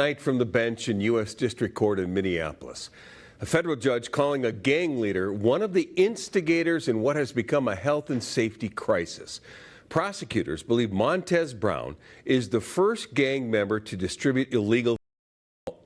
Tonight from the bench in U.S. District Court in Minneapolis. A federal judge calling a gang leader one of the instigators in what has become a health and safety crisis. Prosecutors believe Montez Brown is the first gang member to distribute illegal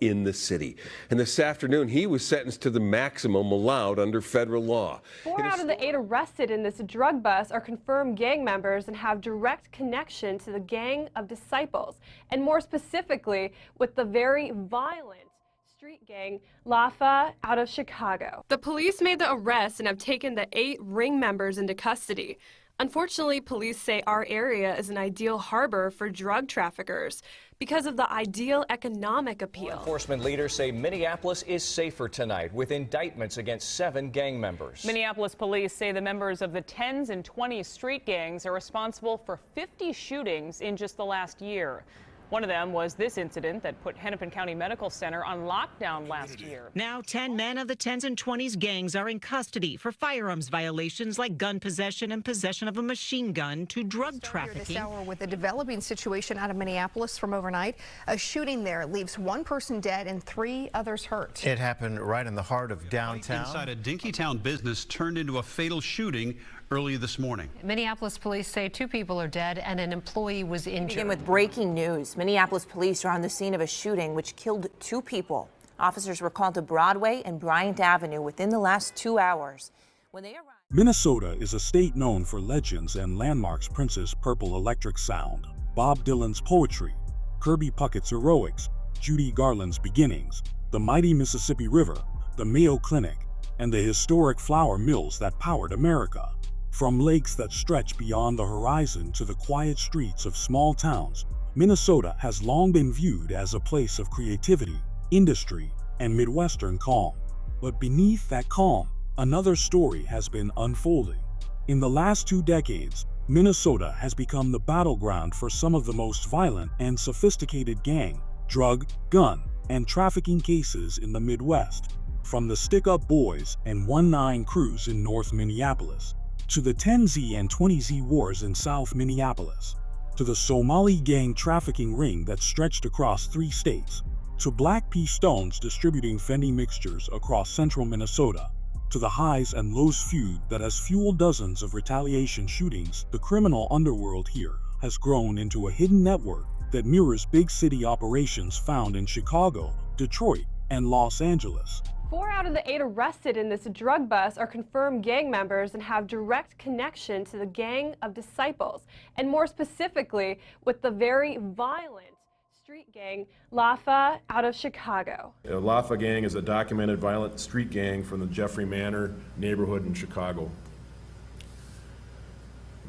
in the city. And this afternoon, he was sentenced to the maximum allowed under federal law. 4 out of the 8 arrested in this drug bust are confirmed gang members and have direct connection to the Gang of Disciples, and more specifically with the very violent street gang LAFA out of Chicago. The police made the arrest and have taken the 8 ring members into custody. Unfortunately, police say our area is an ideal harbor for drug traffickers because of the ideal economic appeal. Law enforcement leaders say Minneapolis is safer tonight with indictments against 7 gang members. Minneapolis police say the members of the 10s and 20s street gangs are responsible for 50 shootings in just the last year. One of them was this incident that put Hennepin County Medical Center on lockdown last year. Now 10 men of the 10s and 20s gangs are in custody for firearms violations like gun possession and possession of a machine gun to drug trafficking. This hour with a developing situation out of Minneapolis from overnight. A shooting there leaves 1 person dead and 3 others hurt. It happened right in the heart of downtown. Inside a Dinkytown business turned into a fatal shooting early this morning. Minneapolis police say 2 people are dead and an employee was injured. Begin with breaking news. Minneapolis police are on the scene of a shooting which killed 2 people. Officers were called to Broadway and Bryant Avenue within the last 2 hours. When they arrived, Minnesota is a state known for legends and landmarks. Prince's Purple Electric Sound, Bob Dylan's poetry, Kirby Puckett's heroics, Judy Garland's beginnings, the mighty Mississippi River, the Mayo Clinic, and the historic flour mills that powered America. From lakes that stretch beyond the horizon to the quiet streets of small towns, Minnesota has long been viewed as a place of creativity, industry, and Midwestern calm. But beneath that calm, another story has been unfolding. In the last 2 decades, Minnesota has become the battleground for some of the most violent and sophisticated gang, drug, gun, and trafficking cases in the Midwest. From the Stick-Up Boys and 1-9 crews in North Minneapolis, to the 10Z and 20Z wars in South Minneapolis, to the Somali gang trafficking ring that stretched across 3 states, to Black Pea Stones distributing Fendi mixtures across central Minnesota, to the highs and lows feud that has fueled dozens of retaliation shootings, the criminal underworld here has grown into a hidden network that mirrors big city operations found in Chicago, Detroit, and Los Angeles. 4 out of the 8 arrested in this drug bust are confirmed gang members and have direct connection to the Gang of Disciples, and more specifically with the very violent street gang LAFA out of Chicago. The LAFA gang is a documented violent street gang from the Jeffrey Manor neighborhood in Chicago.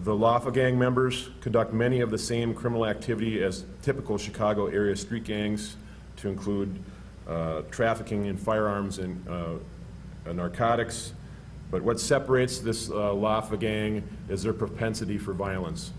The LAFA gang members conduct many of the same criminal activity as typical Chicago area street gangs, to include trafficking in firearms and narcotics. But what separates this LAFA gang is their propensity for violence.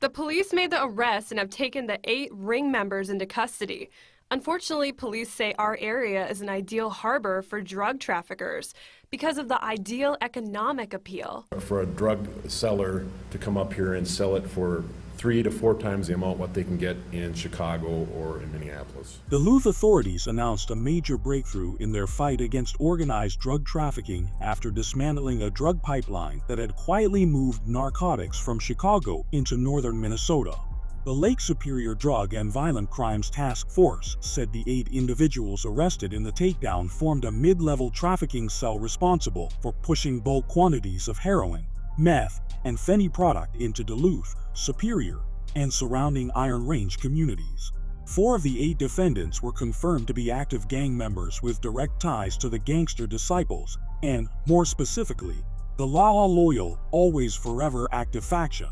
The police made the arrest and have taken the 8 ring members into custody. Unfortunately, police say our area is an ideal harbor for drug traffickers because of the ideal economic appeal. For a drug seller to come up here and sell it for 3 to 4 times the amount what they can get in Chicago or in Minneapolis. Duluth authorities announced a major breakthrough in their fight against organized drug trafficking after dismantling a drug pipeline that had quietly moved narcotics from Chicago into northern Minnesota. The Lake Superior Drug and Violent Crimes Task Force said the 8 individuals arrested in the takedown formed a mid-level trafficking cell responsible for pushing bulk quantities of heroin, meth, and Fendi product into Duluth, Superior, and surrounding Iron Range communities. 4 of the 8 defendants were confirmed to be active gang members with direct ties to the gangster Disciples and, more specifically, the Law Loyal, Always Forever active faction,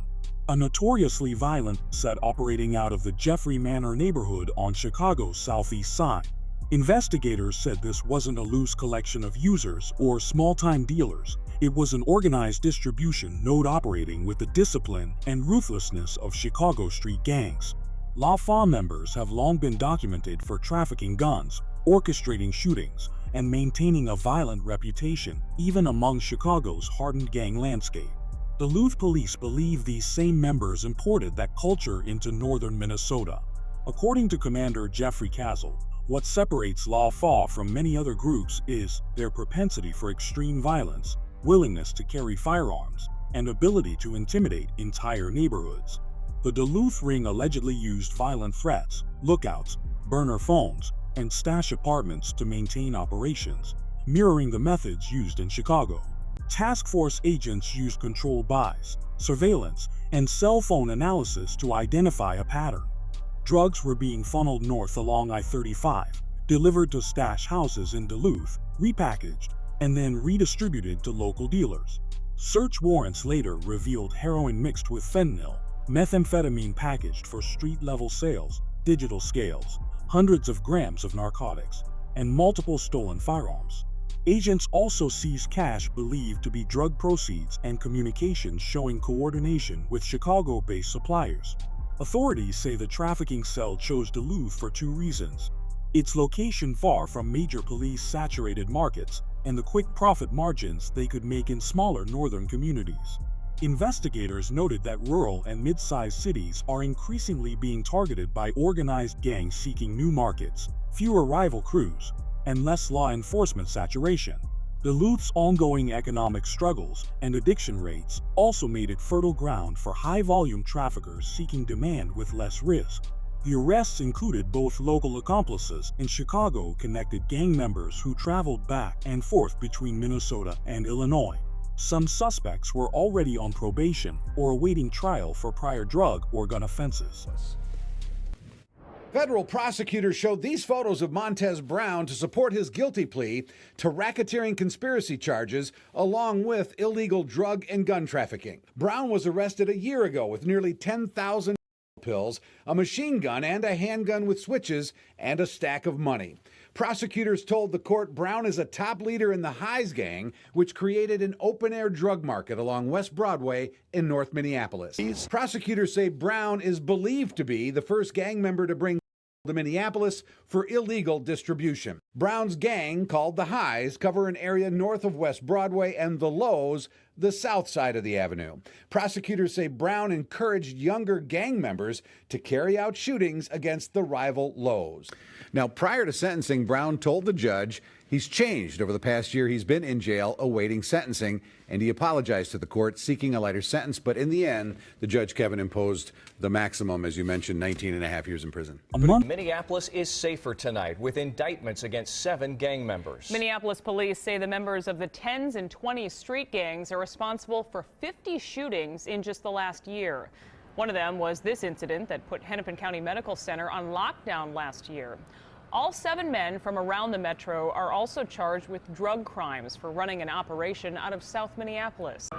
a notoriously violent set operating out of the Jeffrey Manor neighborhood on Chicago's southeast side. Investigators said this wasn't a loose collection of users or small-time dealers. It was an organized distribution node operating with the discipline and ruthlessness of Chicago street gangs. LAFA members have long been documented for trafficking guns, orchestrating shootings, and maintaining a violent reputation even among Chicago's hardened gang landscape. Duluth police believe these same members imported that culture into northern Minnesota. According to Commander Jeffrey Castle, What separates Lawfare from many other groups is their propensity for extreme violence, willingness to carry firearms, and ability to intimidate entire neighborhoods. The Duluth ring allegedly used violent threats, lookouts, burner phones, and stash apartments to maintain operations, mirroring the methods used in Chicago. Task force agents used controlled buys, surveillance, and cell phone analysis to identify a pattern. Drugs were being funneled north along I-35, delivered to stash houses in Duluth, repackaged, and then redistributed to local dealers. Search warrants later revealed heroin mixed with fentanyl, methamphetamine packaged for street-level sales, digital scales, hundreds of grams of narcotics, and multiple stolen firearms. Agents also seized cash believed to be drug proceeds and communications showing coordination with Chicago-based suppliers. Authorities say the trafficking cell chose Duluth for two reasons: its location far from major police-saturated markets and the quick profit margins they could make in smaller northern communities. Investigators noted that rural and mid-sized cities are increasingly being targeted by organized gangs seeking new markets, fewer rival crews, and less law enforcement saturation. Duluth's ongoing economic struggles and addiction rates also made it fertile ground for high-volume traffickers seeking demand with less risk. The arrests included both local accomplices and Chicago-connected gang members who traveled back and forth between Minnesota and Illinois. Some suspects were already on probation or awaiting trial for prior drug or gun offenses. Federal prosecutors showed these photos of Montez Brown to support his guilty plea to racketeering conspiracy charges along with illegal drug and gun trafficking. Brown was arrested a year ago with nearly 10,000 pills, a machine gun and a handgun with switches, and a stack of money. Prosecutors told the court Brown is a top leader in the Highs gang, which created an open-air drug market along West Broadway in North Minneapolis. Prosecutors say Brown is believed to be the first gang member to bring to Minneapolis for illegal distribution. Brown's gang, called the Highs, cover an area north of West Broadway, and the Lows, the south side of the avenue. Prosecutors say Brown encouraged younger gang members to carry out shootings against the rival Lows. Now, prior to sentencing, Brown told the judge he's changed over the past year. He's been in jail awaiting sentencing, and he apologized to the court, seeking a lighter sentence. But in the end, the judge, Kevin, imposed the maximum, as you mentioned, 19 and a half years in prison. Minneapolis is safer tonight with indictments against 7 gang members. Minneapolis police say the members of the 10s and 20s street gangs are responsible for 50 shootings in just the last year. One of them was this incident that put Hennepin County Medical Center on lockdown last year. All 7 men from around the metro are also charged with drug crimes for running an operation out of South Minneapolis.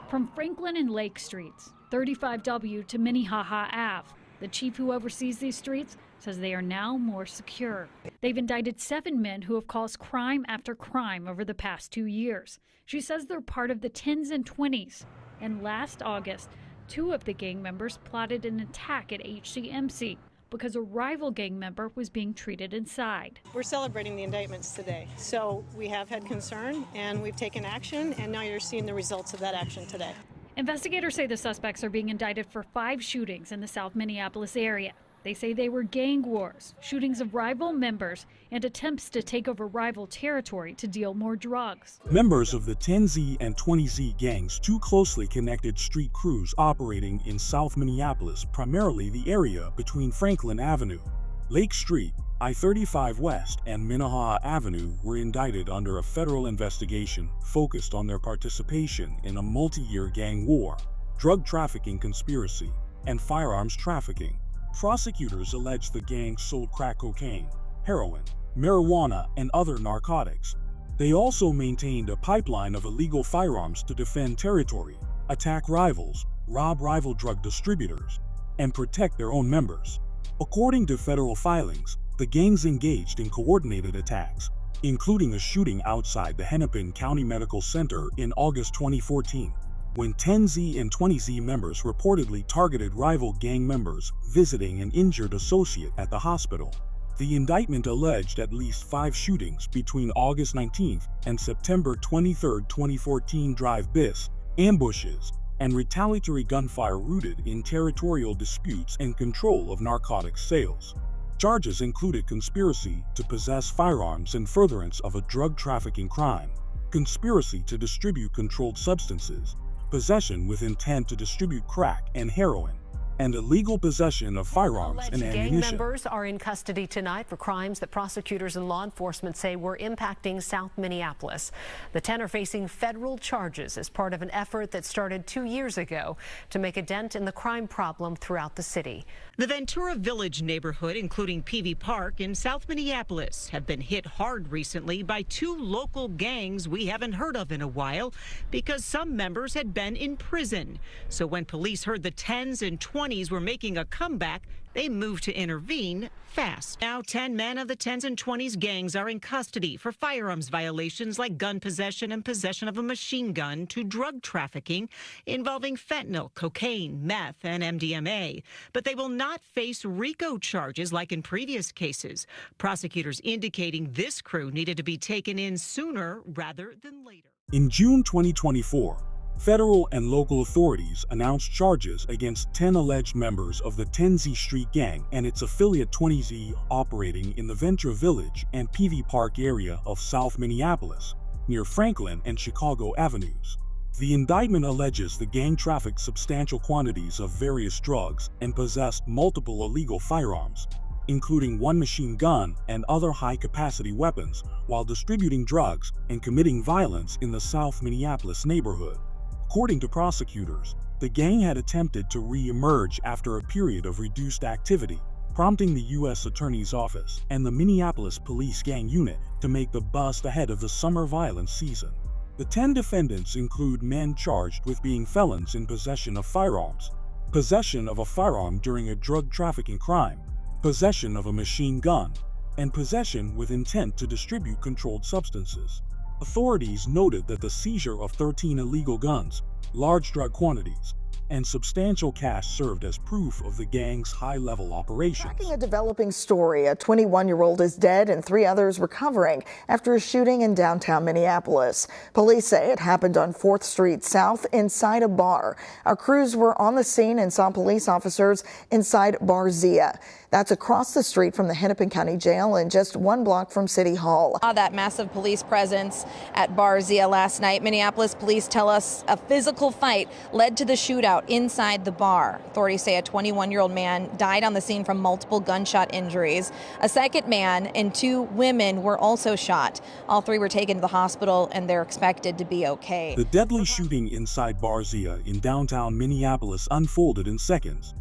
From Franklin and Lake Streets, 35W to Minnehaha Ave, the chief who oversees these streets says they are now more secure. They've indicted 7 men who have caused crime after crime over the past 2 years. She says they're part of the 10s and 20s. And last August, 2 of the gang members plotted an attack at HCMC because a rival gang member was being treated inside. We're celebrating the indictments today, so we have had concern and we've taken action, and now you're seeing the results of that action today. Investigators say the suspects are being indicted for 5 shootings in the South Minneapolis area. They say they were gang wars, shootings of rival members, and attempts to take over rival territory to deal more drugs. Members of the 10Z and 20Z gangs, 2 closely connected street crews operating in South Minneapolis, primarily the area between Franklin Avenue, Lake Street, I-35 West, and Minnehaha Avenue, were indicted under a federal investigation focused on their participation in a multi-year gang war, drug trafficking conspiracy, and firearms trafficking. Prosecutors allege the gang sold crack cocaine, heroin, marijuana, and other narcotics. They also maintained a pipeline of illegal firearms to defend territory, attack rivals, rob rival drug distributors, and protect their own members. According to federal filings, the gangs engaged in coordinated attacks, including a shooting outside the Hennepin County Medical Center in August 2014. When 10Z and 20Z members reportedly targeted rival gang members visiting an injured associate at the hospital. The indictment alleged at least 5 shootings between August 19th and September 23, 2014 drive-bys, ambushes, and retaliatory gunfire rooted in territorial disputes and control of narcotics sales. Charges included conspiracy to possess firearms in furtherance of a drug trafficking crime, conspiracy to distribute controlled substances, possession with intent to distribute crack and heroin, and illegal possession of firearms and Alleged ammunition. gang members are in custody tonight for crimes that prosecutors and law enforcement say were impacting South Minneapolis. The 10 are facing federal charges as part of an effort that started 2 years ago to make a dent in the crime problem throughout the city. The Ventura Village neighborhood, including Peavy Park in South Minneapolis, have been hit hard recently by 2 local gangs we haven't heard of in a while because some members had been in prison. So when police heard the 10s and 20s were making a comeback, they moved to intervene fast. Now 10 men of the 10s and 20s gangs are in custody for firearms violations like gun possession and possession of a machine gun to drug trafficking involving fentanyl, cocaine, meth, and MDMA. But they will not face RICO charges like in previous cases. Prosecutors indicating this crew needed to be taken in sooner rather than later. In June 2024, federal and local authorities announced charges against 10 alleged members of the 10Z Street Gang and its affiliate 20Z operating in the Ventura Village and Peavy Park area of South Minneapolis, near Franklin and Chicago Avenues. The indictment alleges the gang trafficked substantial quantities of various drugs and possessed multiple illegal firearms, including 1 machine gun and other high-capacity weapons, while distributing drugs and committing violence in the South Minneapolis neighborhood. According to prosecutors, the gang had attempted to re-emerge after a period of reduced activity, prompting the U.S. Attorney's Office and the Minneapolis Police Gang Unit to make the bust ahead of the summer violence season. The 10 defendants include men charged with being felons in possession of firearms, possession of a firearm during a drug trafficking crime, possession of a machine gun, and possession with intent to distribute controlled substances. Authorities noted that the seizure of 13 illegal guns, large drug quantities, and substantial cash served as proof of the gang's high-level operations. Tracking a developing story, a 21-year-old is dead and 3 others recovering after a shooting in downtown Minneapolis. Police say it happened on 4th Street South inside a bar. Our crews were on the scene and saw police officers inside Bar Zia. That's across the street from the Hennepin County Jail and just 1 block from City Hall. That massive police presence at Bar Zia last night. Minneapolis police tell us a physical fight led to the shootout inside the bar. Authorities say a 21-year-old man died on the scene from multiple gunshot injuries. A second man and 2 women were also shot. All 3 were taken to the hospital and they're expected to be okay. The deadly shooting inside Bar Zia in downtown Minneapolis unfolded in seconds.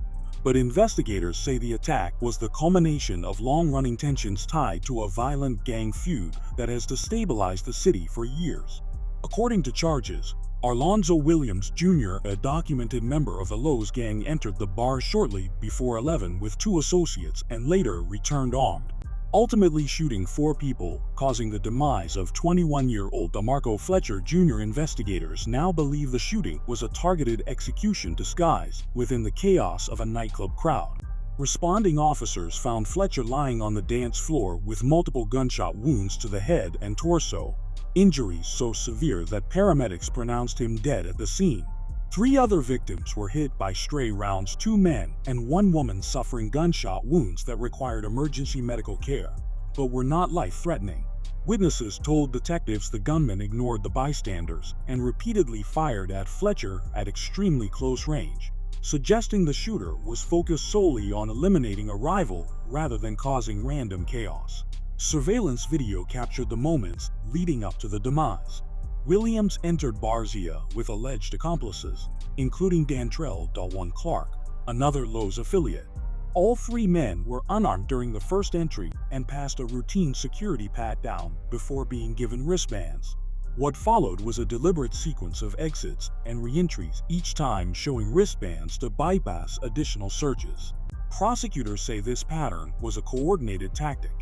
But investigators say the attack was the culmination of long-running tensions tied to a violent gang feud that has destabilized the city for years. According to charges, Arlonzo Williams Jr., a documented member of the Lowe's gang, entered the bar shortly before 11 with 2 associates and later returned armed, ultimately shooting 4 people, causing the demise of 21-year-old DeMarco Fletcher Jr. Investigators now believe the shooting was a targeted execution disguised within the chaos of a nightclub crowd. Responding officers found Fletcher lying on the dance floor with multiple gunshot wounds to the head and torso, injuries so severe that paramedics pronounced him dead at the scene. 3 other victims were hit by stray rounds, 2 men and 1 woman suffering gunshot wounds that required emergency medical care, but were not life-threatening. Witnesses told detectives the gunman ignored the bystanders and repeatedly fired at Fletcher at extremely close range, suggesting the shooter was focused solely on eliminating a rival rather than causing random chaos. Surveillance video captured the moments leading up to the demise. Williams entered Bar Zia with alleged accomplices, including Dantrell Dalwan Clark, another Lowe's affiliate. All 3 men were unarmed during the first entry and passed a routine security pat-down before being given wristbands. What followed was a deliberate sequence of exits and re-entries, each time showing wristbands to bypass additional searches. Prosecutors say this pattern was a coordinated tactic.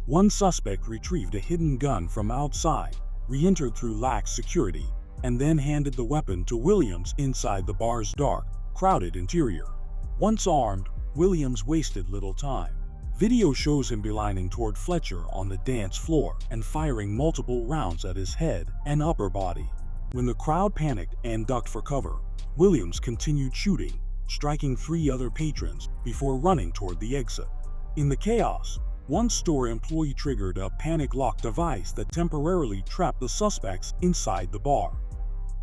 One suspect retrieved a hidden gun from outside, re-entered through lax security, and then handed the weapon to Williams inside the bar's dark, crowded interior. Once armed, Williams wasted little time. Video shows him beelining toward Fletcher on the dance floor and firing multiple rounds at his head and upper body. When the crowd panicked and ducked for cover, Williams continued shooting, striking 3 other patrons before running toward the exit. In the chaos, one store employee triggered a panic lock device that temporarily trapped the suspects inside the bar.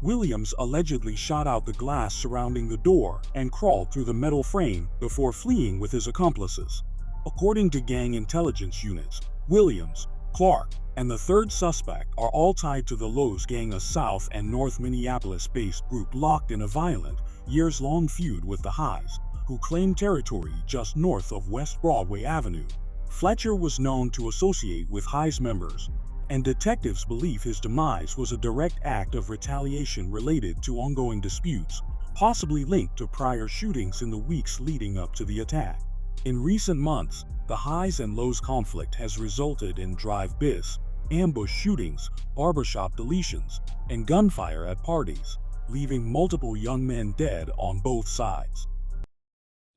Williams allegedly shot out the glass surrounding the door and crawled through the metal frame before fleeing with his accomplices. According to gang intelligence units, Williams, Clark, and the third suspect are all tied to the Lowe's gang, a South and North Minneapolis-based group locked in a violent, years-long feud with the Highs, who claim territory just north of West Broadway Avenue. Fletcher was known to associate with Highs members, and detectives believe his demise was a direct act of retaliation related to ongoing disputes, possibly linked to prior shootings in the weeks leading up to the attack. In recent months, the Highs and Lowe's conflict has resulted in drive-bys, ambush shootings, barbershop deletions, and gunfire at parties, leaving multiple young men dead on both sides.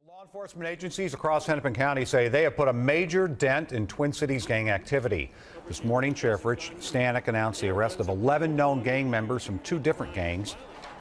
Law enforcement agencies across Hennepin County say they have put a major dent in Twin Cities gang activity. This morning, Sheriff Rich Stanek announced the arrest of 11 known gang members from 2 different gangs.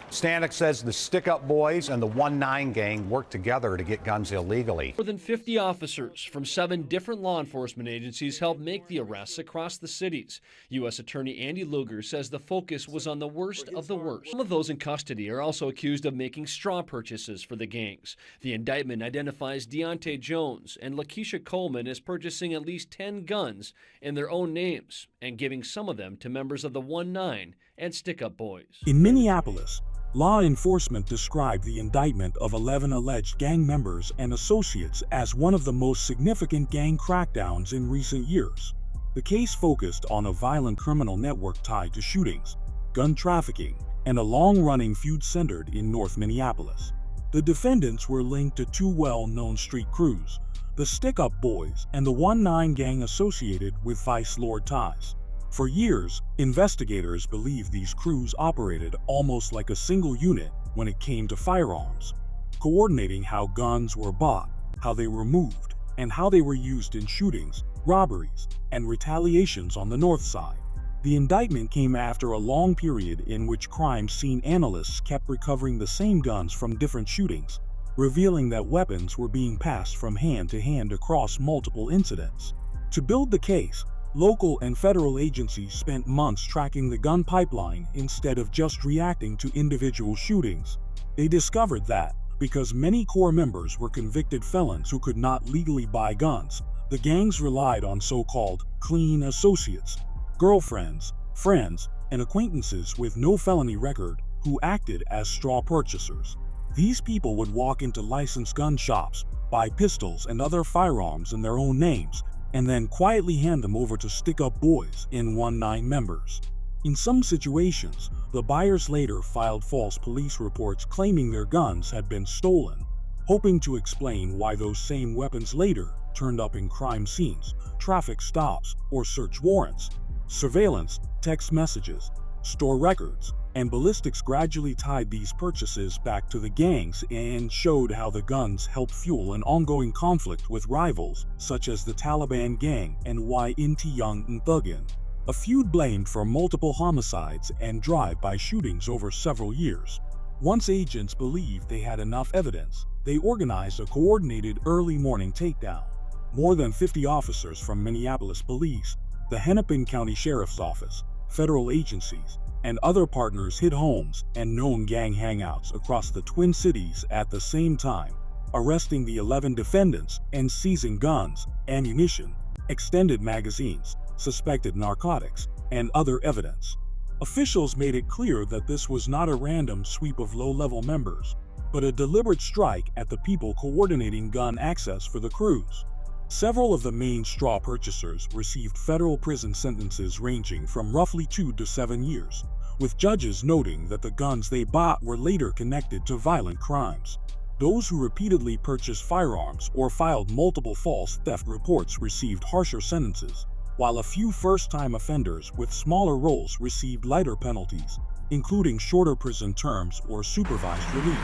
Stanek says the Stick Up Boys and the 1-9 gang worked together to get guns illegally. More than 50 officers from 7 different law enforcement agencies helped make the arrests across the cities. U.S. Attorney Andy Luger says the focus was on the worst of the worst. Some of those in custody are also accused of making straw purchases for the gangs. The indictment identifies Deontay Jones and Lakeisha Coleman as purchasing at least 10 guns in their own names and giving some of them to members of the 1-9 and Stick Up Boys. In Minneapolis, law enforcement described the indictment of 11 alleged gang members and associates as one of the most significant gang crackdowns in recent years. The case focused on a violent criminal network tied to shootings, gun trafficking, and a long-running feud centered in North Minneapolis. The defendants were linked to 2 well-known street crews, the Stick Up Boys and the 1-9 gang associated with Vice Lord ties. For years, investigators believed these crews operated almost like a single unit when it came to firearms, coordinating how guns were bought, how they were moved, and how they were used in shootings, robberies, and retaliations on the north side. The indictment came after a long period in which crime scene analysts kept recovering the same guns from different shootings, revealing that weapons were being passed from hand to hand across multiple incidents. To build the case, local and federal agencies spent months tracking the gun pipeline instead of just reacting to individual shootings. They discovered that, because many core members were convicted felons who could not legally buy guns, the gangs relied on so-called clean associates, girlfriends, friends, and acquaintances with no felony record who acted as straw purchasers. These people would walk into licensed gun shops, buy pistols and other firearms in their own names, and then quietly hand them over to Stick Up Boys and 1-9 members. In some situations, the buyers later filed false police reports claiming their guns had been stolen, hoping to explain why those same weapons later turned up in crime scenes, traffic stops, or search warrants. Surveillance, text messages, store records, and ballistics gradually tied these purchases back to the gangs and showed how the guns helped fuel an ongoing conflict with rivals such as the Taliban gang and YNT Young and Thuggin, a feud blamed for multiple homicides and drive-by shootings over several years. Once agents believed they had enough evidence, they organized a coordinated early morning takedown. More than 50 officers from Minneapolis Police, the Hennepin County Sheriff's Office, federal agencies, and other partners hit homes and known gang hangouts across the Twin Cities at the same time, arresting the 11 defendants and seizing guns, ammunition, extended magazines, suspected narcotics, and other evidence. Officials made it clear that this was not a random sweep of low-level members, but a deliberate strike at the people coordinating gun access for the crews. Several of the main straw purchasers received federal prison sentences ranging from roughly 2 to 7 years, with judges noting that the guns they bought were later connected to violent crimes. Those who repeatedly purchased firearms or filed multiple false theft reports received harsher sentences, while a few first-time offenders with smaller roles received lighter penalties, including shorter prison terms or supervised release.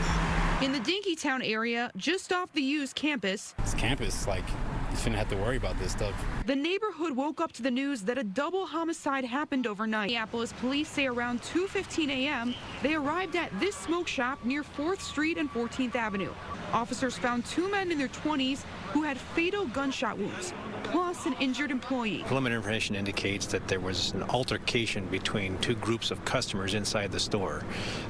In the Dinkytown area, just off the U's campus, this campus, you shouldn't have to worry about this stuff. The neighborhood woke up to the news that a double homicide happened overnight. Minneapolis police say around 2:15 a.m., they arrived at this smoke shop near 4th Street and 14th Avenue. Officers found 2 men in their 20s who had fatal gunshot wounds, plus an injured employee. Preliminary information indicates that there was an altercation between two groups of customers inside the store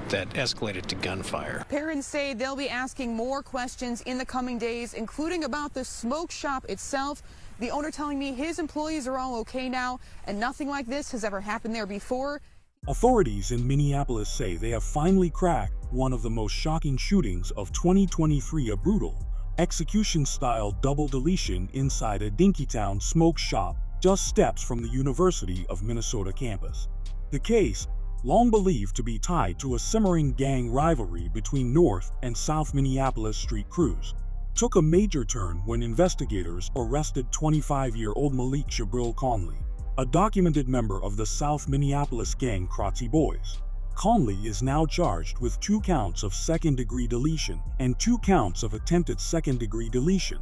that escalated to gunfire. Parents say they'll be asking more questions in the coming days, including about the smoke shop itself. The owner telling me his employees are all okay now and nothing like this has ever happened there before. Authorities in Minneapolis say they have finally cracked one of the most shocking shootings of 2023, a brutal, execution-style double deletion inside a Dinkytown smoke shop just steps from the University of Minnesota campus. The case, long believed to be tied to a simmering gang rivalry between North and South Minneapolis street crews, took a major turn when investigators arrested 25-year-old Malik Shabril Conley, a documented member of the South Minneapolis gang Krotzy Boys. Conley is now charged with 2 counts of second-degree deletion and 2 counts of attempted second-degree deletion,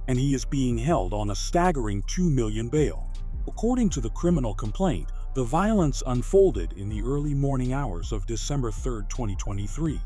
and he is being held on a staggering $2 million bail. According to the criminal complaint, the violence unfolded in the early morning hours of December 3, 2023.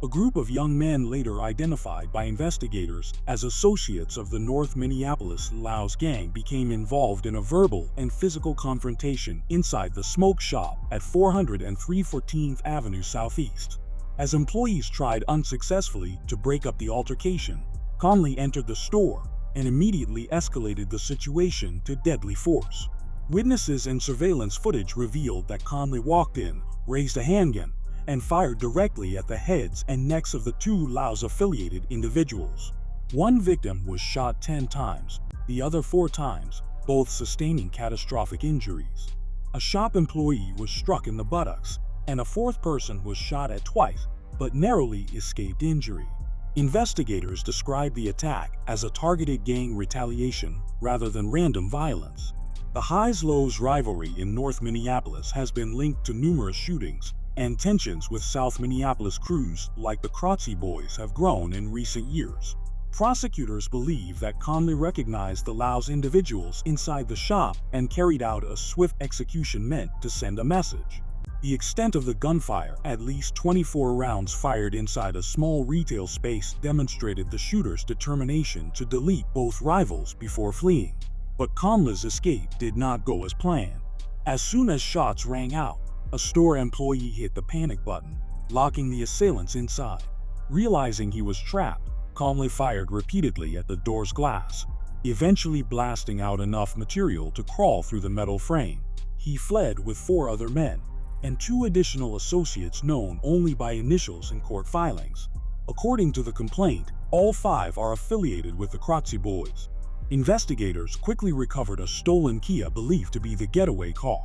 A group of young men later identified by investigators as associates of the North Minneapolis Laos gang became involved in a verbal and physical confrontation inside the smoke shop at 400 and 314th Avenue Southeast. As employees tried unsuccessfully to break up the altercation, Conley entered the store and immediately escalated the situation to deadly force. Witnesses and surveillance footage revealed that Conley walked in, raised a handgun, and fired directly at the heads and necks of the 2 Laos-affiliated individuals. One victim was shot 10 times, the other 4 times, both sustaining catastrophic injuries. A shop employee was struck in the buttocks, and a 4th person was shot at twice, but narrowly escaped injury. Investigators described the attack as a targeted gang retaliation rather than random violence. The highs-lows rivalry in North Minneapolis has been linked to numerous shootings, and tensions with South Minneapolis crews like the Krotzy Boys have grown in recent years. Prosecutors believe that Conley recognized the Laos individuals inside the shop and carried out a swift execution meant to send a message. The extent of the gunfire, at least 24 rounds fired inside a small retail space, demonstrated the shooter's determination to delete both rivals before fleeing. But Conley's escape did not go as planned. As soon as shots rang out, a store employee hit the panic button, locking the assailants inside. Realizing he was trapped, Conley fired repeatedly at the door's glass, eventually blasting out enough material to crawl through the metal frame. He fled with 4 other men, and 2 additional associates known only by initials in court filings. According to the complaint, all 5 are affiliated with the Krotzy Boys. Investigators quickly recovered a stolen Kia believed to be the getaway car.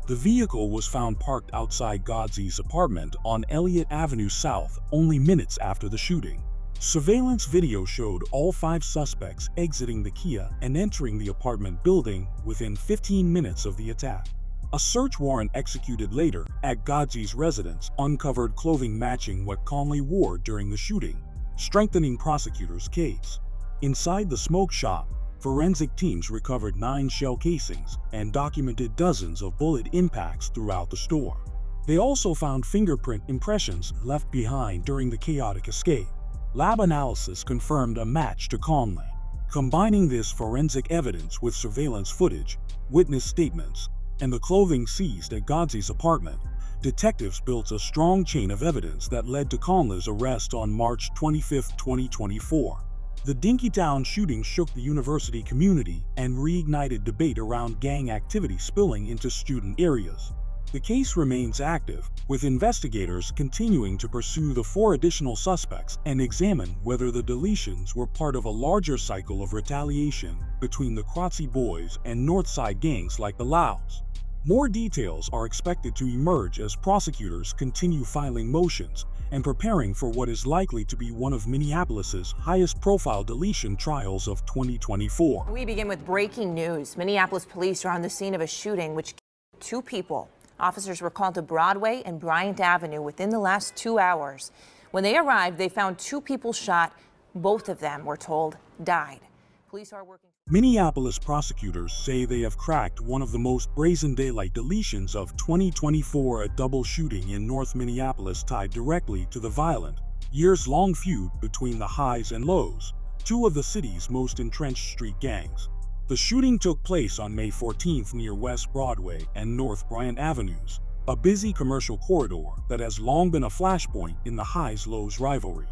The vehicle was found parked outside Godzy's apartment on Elliott Avenue South only minutes after the shooting. Surveillance video showed all 5 suspects exiting the Kia and entering the apartment building within 15 minutes of the attack. A search warrant executed later at Godzy's residence uncovered clothing matching what Conley wore during the shooting, strengthening prosecutors' case. Inside the smoke shop, forensic teams recovered 9 shell casings and documented dozens of bullet impacts throughout the store. They also found fingerprint impressions left behind during the chaotic escape. Lab analysis confirmed a match to Conley. Combining this forensic evidence with surveillance footage, witness statements, and the clothing seized at Godzy's apartment, detectives built a strong chain of evidence that led to Conley's arrest on March 25, 2024. The Dinkytown shooting shook the university community and reignited debate around gang activity spilling into student areas. The case remains active, with investigators continuing to pursue the 4 additional suspects and examine whether the deletions were part of a larger cycle of retaliation between the Krotzy Boys and Northside gangs like the Laos. More details are expected to emerge as prosecutors continue filing motions and preparing for what is likely to be one of Minneapolis's highest-profile deletion trials of 2024. We begin with breaking news. Minneapolis police are on the scene of a shooting which killed 2 people. Officers were called to Broadway and Bryant Avenue within the last 2 hours. When they arrived, they found 2 people shot. Both of them, we're told, died. Police are working. Minneapolis prosecutors say they have cracked one of the most brazen daylight deletions of 2024, a double shooting in North Minneapolis tied directly to the violent, years-long feud between the highs and lows, two of the city's most entrenched street gangs. The shooting took place on May 14th near West Broadway and North Bryant Avenues, a busy commercial corridor that has long been a flashpoint in the highs-lows rivalry.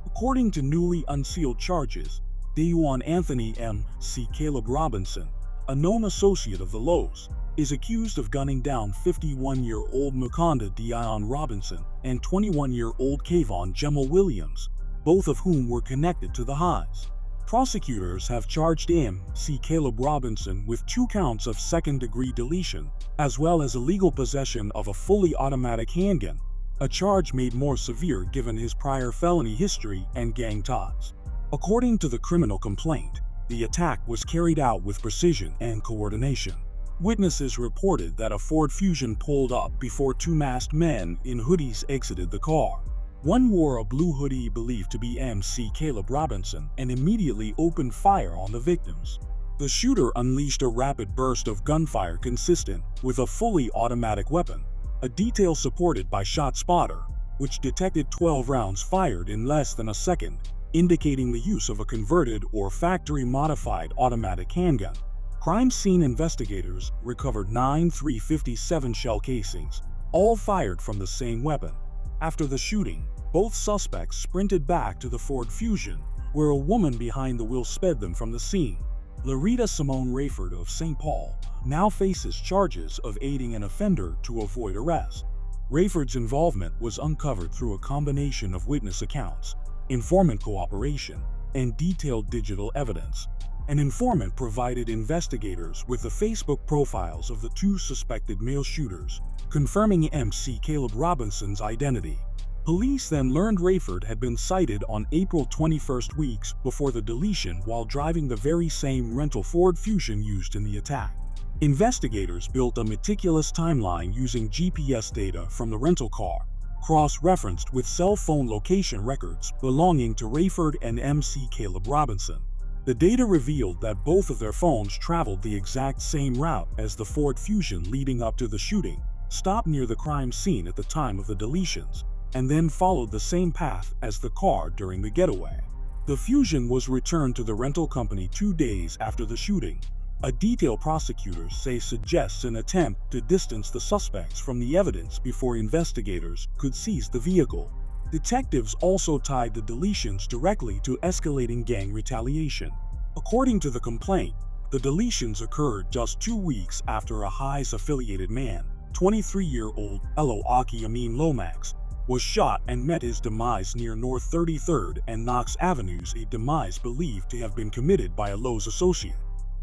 According to newly unsealed charges, Daewon Anthony M.C. Caleb Robinson, a known associate of the Lows, is accused of gunning down 51-year-old Makonda Dion Robinson and 21-year-old Kayvon Jemal Williams, both of whom were connected to the highs. Prosecutors have charged M.C. Caleb Robinson with 2 counts of second-degree deletion, as well as illegal possession of a fully automatic handgun, a charge made more severe given his prior felony history and gang ties. According to the criminal complaint, the attack was carried out with precision and coordination. Witnesses reported that a Ford Fusion pulled up before 2 masked men in hoodies exited the car. One wore a blue hoodie believed to be M.C. Caleb Robinson and immediately opened fire on the victims. The shooter unleashed a rapid burst of gunfire consistent with a fully automatic weapon, a detail supported by ShotSpotter, which detected 12 rounds fired in less than a second, indicating the use of a converted or factory-modified automatic handgun. Crime scene investigators recovered 9 .357 shell casings, all fired from the same weapon. After the shooting, both suspects sprinted back to the Ford Fusion, where a woman behind the wheel sped them from the scene. Larita Simone Rayford of St. Paul now faces charges of aiding an offender to avoid arrest. Rayford's involvement was uncovered through a combination of witness accounts, informant cooperation, and detailed digital evidence. An informant provided investigators with the Facebook profiles of the 2 suspected male shooters, confirming M.C. Caleb Robinson's identity. Police then learned Rayford had been sighted on April 21st, weeks before the deletion, while driving the very same rental Ford Fusion used in the attack. Investigators built a meticulous timeline using GPS data from the rental car, cross-referenced with cell phone location records belonging to Rayford and M.C. Caleb Robinson. The data revealed that both of their phones traveled the exact same route as the Ford Fusion leading up to the shooting, stopped near the crime scene at the time of the deletions, and then followed the same path as the car during the getaway. The Fusion was returned to the rental company 2 days after the shooting, a detail prosecutors say suggests an attempt to distance the suspects from the evidence before investigators could seize the vehicle. Detectives also tied the deletions directly to escalating gang retaliation. According to the complaint, the deletions occurred just 2 weeks after a Highs-affiliated man, 23-year-old Elo Aki Amin Lomax, was shot and met his demise near North 33rd and Knox Avenues, a demise believed to have been committed by a Lowe's associate.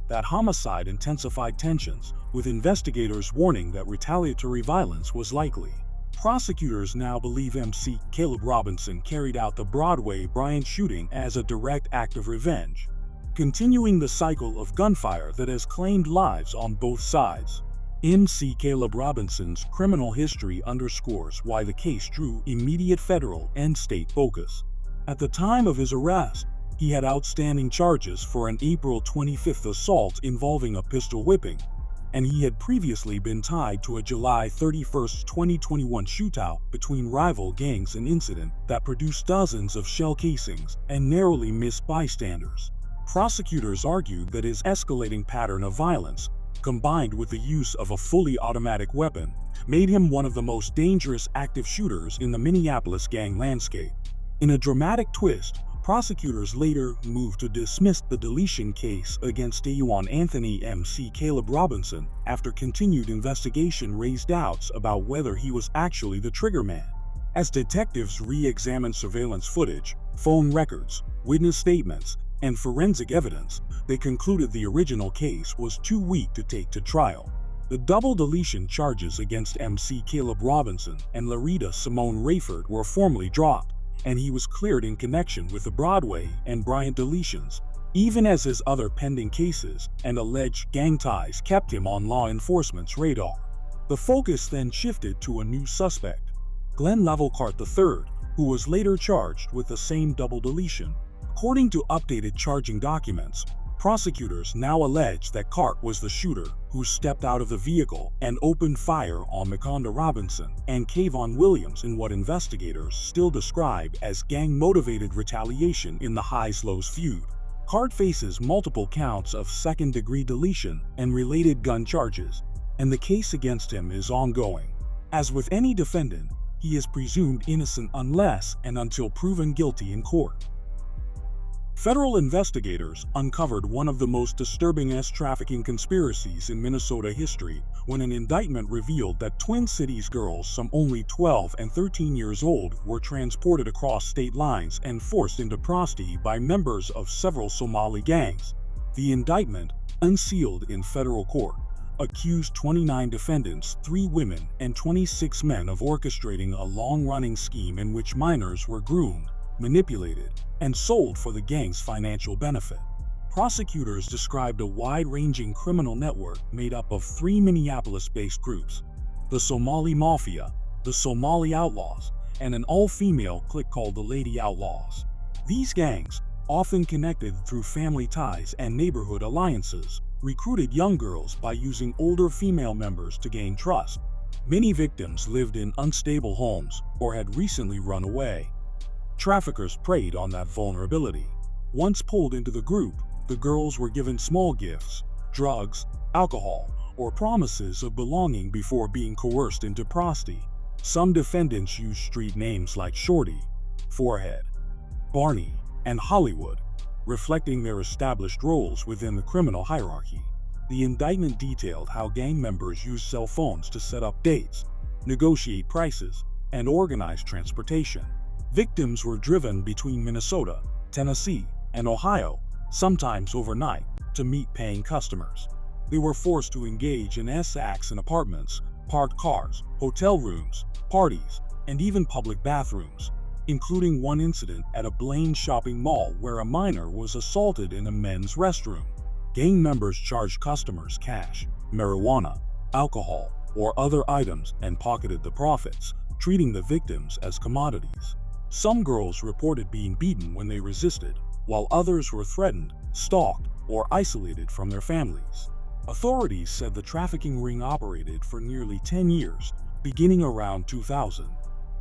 That homicide intensified tensions, with investigators warning that retaliatory violence was likely. Prosecutors now believe M.C. Caleb Robinson carried out the Broadway Bryant shooting as a direct act of revenge, continuing the cycle of gunfire that has claimed lives on both sides. M.C. Caleb Robinson's criminal history underscores why the case drew immediate federal and state focus. At the time of his arrest, he had outstanding charges for an April 25th assault involving a pistol whipping, and he had previously been tied to a July 31, 2021 shootout between rival gangs, an incident that produced dozens of shell casings and narrowly missed bystanders. Prosecutors argued that his escalating pattern of violence, combined with the use of a fully automatic weapon, made him one of the most dangerous active shooters in the Minneapolis gang landscape. In a dramatic twist, prosecutors later moved to dismiss the deletion case against Daewon Anthony M.C. Caleb Robinson after continued investigation raised doubts about whether he was actually the triggerman. As detectives re-examined surveillance footage, phone records, witness statements, and forensic evidence, they concluded the original case was too weak to take to trial. The double deletion charges against M.C. Caleb Robinson and Larita Simone Rayford were formally dropped, and he was cleared in connection with the Broadway and Bryant deletions, even as his other pending cases and alleged gang ties kept him on law enforcement's radar. The focus then shifted to a new suspect, Glenn Levelcart III, who was later charged with the same double deletion. According to updated charging documents, prosecutors now allege that Cart was the shooter who stepped out of the vehicle and opened fire on Makonda Robinson and Kayvon Williams in what investigators still describe as gang-motivated retaliation in the highs-lows feud. Card faces multiple counts of second-degree deletion and related gun charges, and the case against him is ongoing. As with any defendant, he is presumed innocent unless and until proven guilty in court. Federal investigators uncovered one of the most disturbing trafficking conspiracies in Minnesota history when an indictment revealed that Twin Cities girls, some only 12 and 13 years old, were transported across state lines and forced into prostitution by members of several Somali gangs. The indictment, unsealed in federal court, accused 29 defendants, 3 women and 26 men of orchestrating a long-running scheme in which minors were groomed, manipulated, and sold for the gang's financial benefit. Prosecutors described a wide-ranging criminal network made up of 3 Minneapolis-based groups: the Somali Mafia, the Somali Outlaws, and an all-female clique called the Lady Outlaws. These gangs, often connected through family ties and neighborhood alliances, recruited young girls by using older female members to gain trust. Many victims lived in unstable homes or had recently run away. Traffickers preyed on that vulnerability. Once pulled into the group, the girls were given small gifts, drugs, alcohol, or promises of belonging before being coerced into prostitution. Some defendants used street names like Shorty, Forehead, Barney, and Hollywood, reflecting their established roles within the criminal hierarchy. The indictment detailed how gang members used cell phones to set up dates, negotiate prices, and organize transportation. Victims were driven between Minnesota, Tennessee, and Ohio, sometimes overnight, to meet paying customers. They were forced to engage in acts in apartments, parked cars, hotel rooms, parties, and even public bathrooms, including one incident at a Blaine shopping mall where a minor was assaulted in a men's restroom. Gang members charged customers cash, marijuana, alcohol, or other items and pocketed the profits, treating the victims as commodities. Some girls reported being beaten when they resisted, while others were threatened, stalked, or isolated from their families. Authorities said the trafficking ring operated for nearly 10 years, beginning around 2000.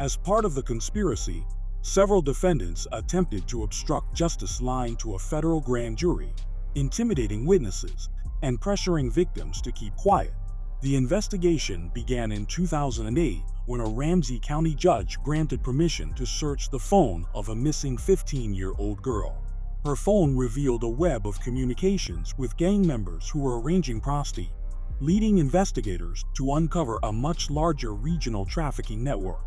As part of the conspiracy, several defendants attempted to obstruct justice, lying to a federal grand jury, intimidating witnesses, and pressuring victims to keep quiet. The investigation began in 2008 when a Ramsey County judge granted permission to search the phone of a missing 15-year-old girl. Her phone revealed a web of communications with gang members who were arranging prostitution, leading investigators to uncover a much larger regional trafficking network.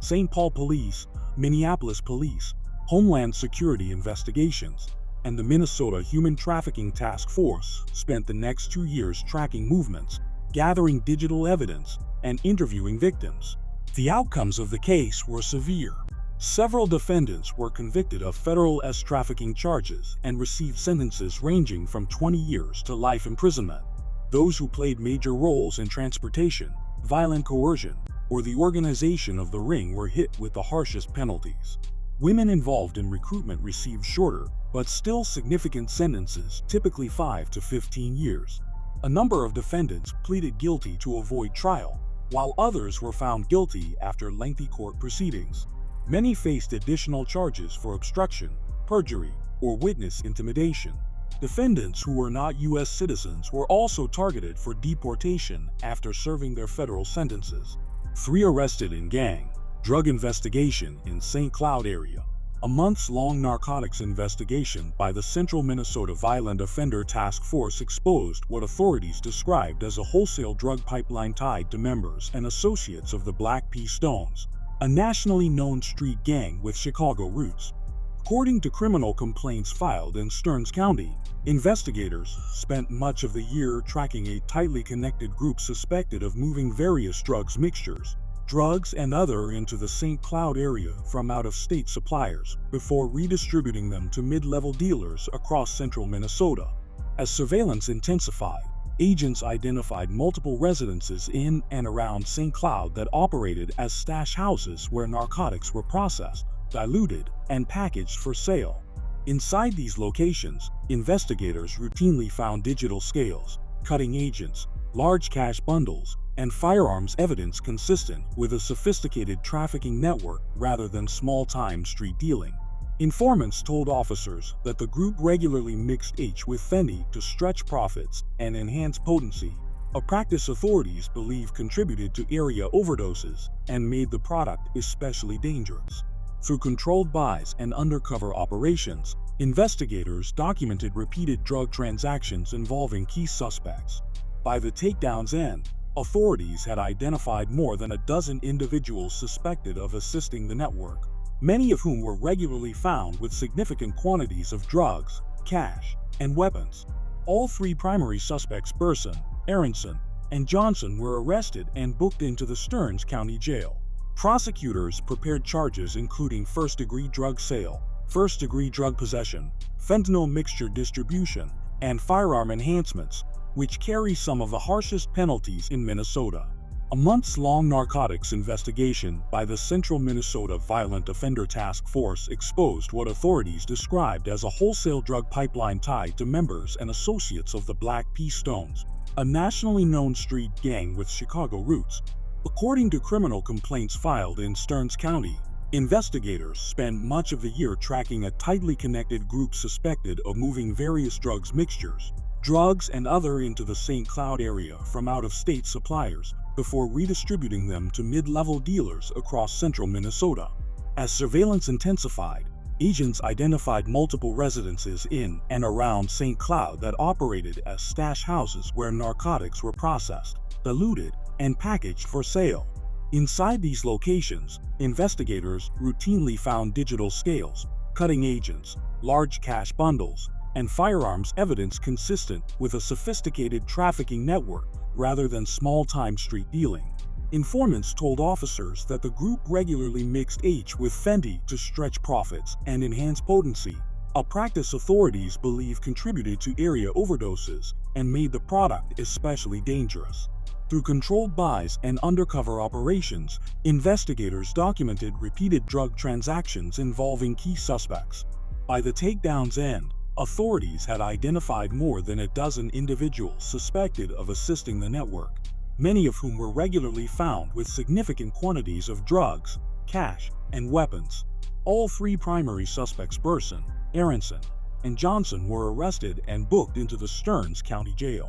St. Paul Police, Minneapolis Police, Homeland Security Investigations, and the Minnesota Human Trafficking Task Force spent the next 2 years tracking movements, gathering digital evidence, and interviewing victims. The outcomes of the case were severe. Several defendants were convicted of federal trafficking charges and received sentences ranging from 20 years to life imprisonment. Those who played major roles in transportation, violent coercion, or the organization of the ring were hit with the harshest penalties. Women involved in recruitment received shorter, but still significant sentences, typically 5 to 15 years. A number of defendants pleaded guilty to avoid trial, while others were found guilty after lengthy court proceedings. Many faced additional charges for obstruction, perjury, or witness intimidation. Defendants who were not U.S. citizens were also targeted for deportation after serving their federal sentences. 3 arrested in gang, drug investigation in St. Cloud area. A months-long narcotics investigation by the Central Minnesota Violent Offender Task Force exposed what authorities described as a wholesale drug pipeline tied to members and associates of the Black P. Stones, a nationally known street gang with Chicago roots. According to criminal complaints filed in Stearns County, investigators spent much of the year tracking a tightly connected group suspected of moving various drugs and other into the St. Cloud area from out-of-state suppliers before redistributing them to mid-level dealers across central Minnesota. As surveillance intensified, agents identified multiple residences in and around St. Cloud that operated as stash houses where narcotics were processed, diluted, and packaged for sale. Inside these locations, investigators routinely found digital scales, cutting agents, large cash bundles, and firearms evidence consistent with a sophisticated trafficking network rather than small-time street dealing. Informants told officers that the group regularly mixed H with Fendi to stretch profits and enhance potency, a practice authorities believe contributed to area overdoses and made the product especially dangerous. Through controlled buys and undercover operations, investigators documented repeated drug transactions involving key suspects. By the takedown's end, authorities had identified more than a dozen individuals suspected of assisting the network, many of whom were regularly found with significant quantities of drugs, cash, and weapons. All three primary suspects, Burson, Aronson, and Johnson, were arrested and booked into the Stearns County Jail. Prosecutors prepared charges including first-degree drug sale, first-degree drug possession, fentanyl mixture distribution, and firearm enhancements, which carry some of the harshest penalties in Minnesota. A months-long narcotics investigation by the Central Minnesota Violent Offender Task Force exposed what authorities described as a wholesale drug pipeline tied to members and associates of the Black P. Stones, a nationally known street gang with Chicago roots. According to criminal complaints filed in Stearns County, investigators spent much of the year tracking a tightly connected group suspected of moving various drugs mixtures, drugs and other into the St. Cloud area from out-of-state suppliers before redistributing them to mid-level dealers across central Minnesota. As surveillance intensified, agents identified multiple residences in and around St. Cloud that operated as stash houses where narcotics were processed, diluted, and packaged for sale. Inside these locations, investigators routinely found digital scales, cutting agents, large cash bundles, and firearms, evidence consistent with a sophisticated trafficking network rather than small-time street dealing. Informants told officers that the group regularly mixed H with Fendi to stretch profits and enhance potency, a practice authorities believe contributed to area overdoses and made the product especially dangerous. Through controlled buys and undercover operations, investigators documented repeated drug transactions involving key suspects. By the takedown's end, authorities had identified more than a dozen individuals suspected of assisting the network, many of whom were regularly found with significant quantities of drugs, cash, and weapons. All three primary suspects, Burson, Aronson, and Johnson, were arrested and booked into the Stearns County Jail.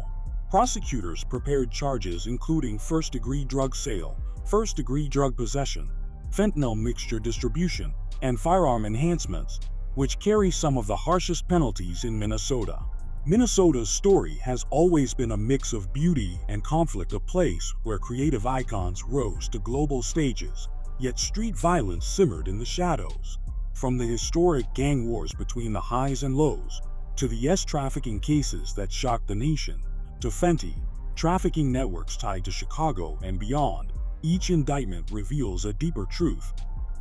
Prosecutors prepared charges including first-degree drug sale, first-degree drug possession, fentanyl mixture distribution, and firearm enhancements, which carry some of the harshest penalties in Minnesota. Minnesota's story has always been a mix of beauty and conflict, a place where creative icons rose to global stages, yet street violence simmered in the shadows. From the historic gang wars between the highs and lows, to the trafficking cases that shocked the nation, to Fenty, trafficking networks tied to Chicago and beyond, each indictment reveals a deeper truth.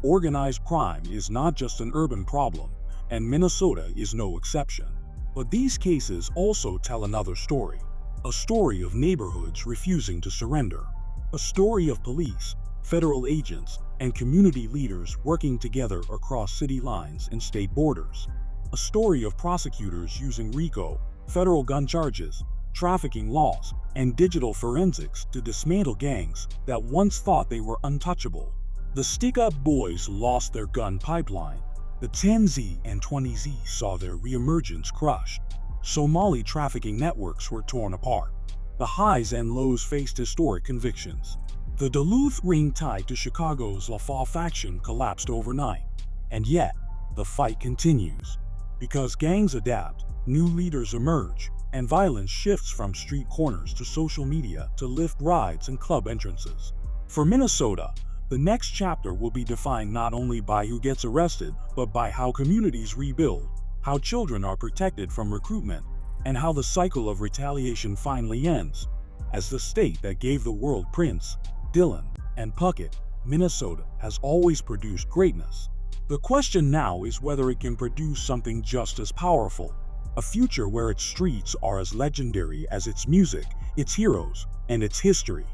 Organized crime is not just an urban problem, and Minnesota is no exception. But these cases also tell another story, a story of neighborhoods refusing to surrender, a story of police, federal agents, and community leaders working together across city lines and state borders, a story of prosecutors using RICO, federal gun charges, trafficking laws, and digital forensics to dismantle gangs that once thought they were untouchable. The stick-up boys lost their gun pipeline. The 10Z and 20Z saw their reemergence crushed. Somali trafficking networks were torn apart. The highs and lows faced historic convictions. The Duluth ring tied to Chicago's LaFaw faction collapsed overnight. And yet, the fight continues. Because gangs adapt, new leaders emerge, and violence shifts from street corners to social media to Lyft rides and club entrances. For Minnesota, the next chapter will be defined not only by who gets arrested, but by how communities rebuild, how children are protected from recruitment, and how the cycle of retaliation finally ends. As the state that gave the world Prince, Dylan, and Puckett, Minnesota has always produced greatness. The question now is whether it can produce something just as powerful, a future where its streets are as legendary as its music, its heroes, and its history.